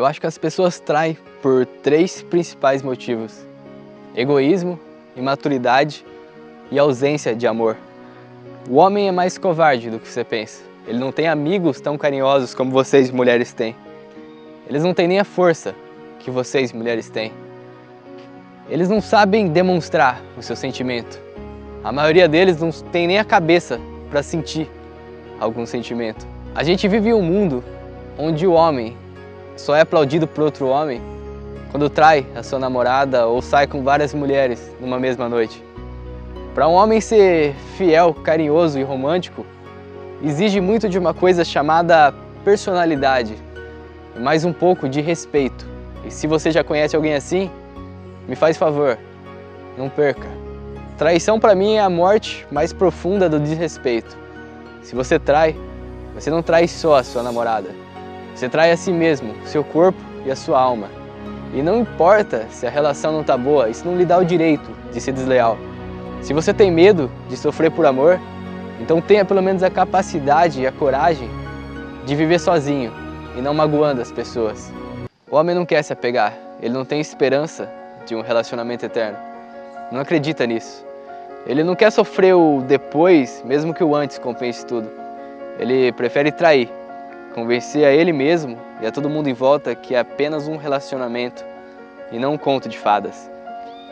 Eu acho que as pessoas traem por 3 principais motivos: egoísmo, imaturidade e ausência de amor. O homem é mais covarde do que você pensa. Ele não tem amigos tão carinhosos como vocês, mulheres, têm. Eles não têm nem a força que vocês, mulheres, têm. Eles não sabem demonstrar o seu sentimento. A maioria deles não tem nem a cabeça para sentir algum sentimento. A gente vive em um mundo onde o homem só é aplaudido por outro homem quando trai a sua namorada ou sai com várias mulheres numa mesma noite. Para um homem ser fiel, carinhoso e romântico, exige muito de uma coisa chamada personalidade e mais um pouco de respeito. E se você já conhece alguém assim, me faz favor, não perca. Traição para mim é a morte mais profunda do desrespeito. Se você trai, você não trai só a sua namorada. Você trai a si mesmo, seu corpo e a sua alma. E não importa se a relação não tá boa, isso não lhe dá o direito de ser desleal. Se você tem medo de sofrer por amor, então tenha pelo menos a capacidade e a coragem de viver sozinho e não magoando as pessoas. O homem não quer se apegar, ele não tem esperança de um relacionamento eterno. Não acredita nisso. Ele não quer sofrer o depois, mesmo que o antes compense tudo. Ele prefere trair, convencer a ele mesmo e a todo mundo em volta que é apenas um relacionamento e não um conto de fadas.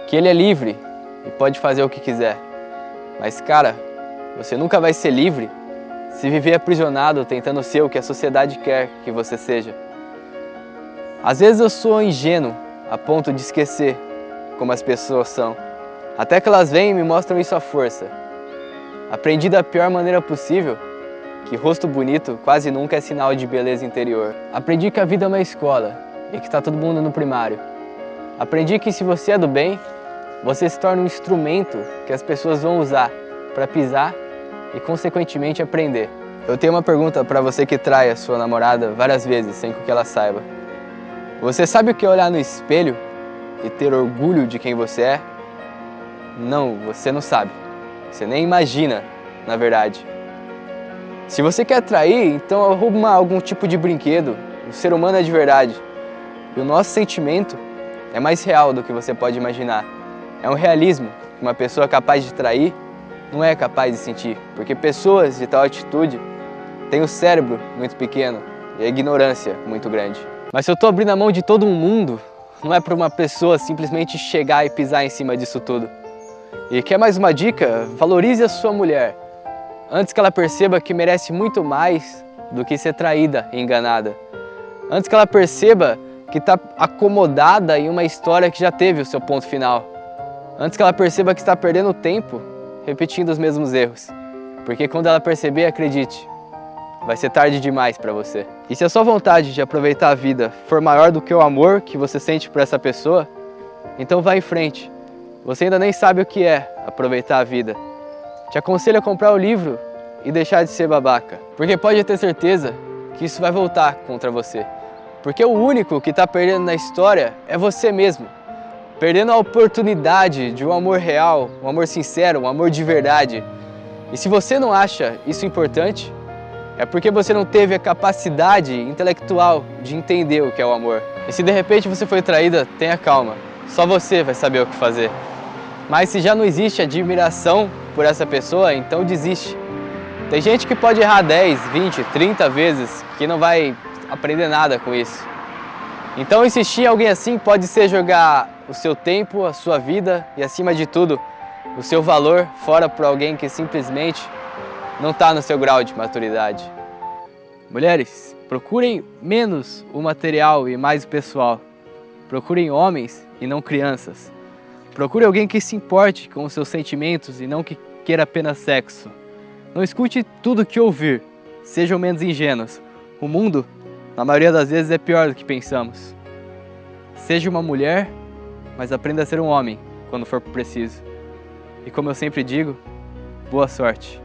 Que ele é livre e pode fazer o que quiser. Mas, cara, você nunca vai ser livre se viver aprisionado tentando ser o que a sociedade quer que você seja. Às vezes eu sou ingênuo a ponto de esquecer como as pessoas são. Até que elas vêm e me mostram isso à força. Aprendi da pior maneira possível que rosto bonito quase nunca é sinal de beleza interior. Aprendi que a vida é uma escola e que tá todo mundo no primário. Aprendi que se você é do bem, você se torna um instrumento que as pessoas vão usar para pisar e consequentemente aprender. Eu tenho uma pergunta para você que trai a sua namorada várias vezes sem que ela saiba. Você sabe o que é olhar no espelho e ter orgulho de quem você é? Não, você não sabe. Você nem imagina, na verdade. Se você quer trair, então arruma algum tipo de brinquedo. O ser humano é de verdade. E o nosso sentimento é mais real do que você pode imaginar. É um realismo que uma pessoa capaz de trair não é capaz de sentir. Porque pessoas de tal atitude têm o cérebro muito pequeno e a ignorância muito grande. Mas se eu estou abrindo a mão de todo mundo, não é para uma pessoa simplesmente chegar e pisar em cima disso tudo. E quer mais uma dica? Valorize a sua mulher, antes que ela perceba que merece muito mais do que ser traída e enganada. Antes que ela perceba que está acomodada em uma história que já teve o seu ponto final. Antes que ela perceba que está perdendo tempo repetindo os mesmos erros. Porque quando ela perceber, acredite, vai ser tarde demais para você. E se a sua vontade de aproveitar a vida for maior do que o amor que você sente por essa pessoa, então vá em frente. Você ainda nem sabe o que é aproveitar a vida. Te aconselho a comprar o livro e deixar de ser babaca. Porque pode ter certeza que isso vai voltar contra você. Porque o único que está perdendo na história é você mesmo. Perdendo a oportunidade de um amor real, um amor sincero, um amor de verdade. E se você não acha isso importante, é porque você não teve a capacidade intelectual de entender o que é o amor. E se de repente você foi traída, tenha calma. Só você vai saber o que fazer. Mas se já não existe admiração por essa pessoa, então desiste. Tem gente que pode errar 10, 20, 30 vezes, que não vai aprender nada com isso. Então insistir em alguém assim pode ser jogar o seu tempo, a sua vida e, acima de tudo, o seu valor fora por alguém que simplesmente não está no seu grau de maturidade. Mulheres, procurem menos o material e mais o pessoal. Procurem homens e não crianças. Procure alguém que se importe com os seus sentimentos e não que queira apenas sexo. Não escute tudo que ouvir. Sejam menos ingênuos. O mundo, na maioria das vezes, é pior do que pensamos. Seja uma mulher, mas aprenda a ser um homem quando for preciso. E como eu sempre digo, boa sorte.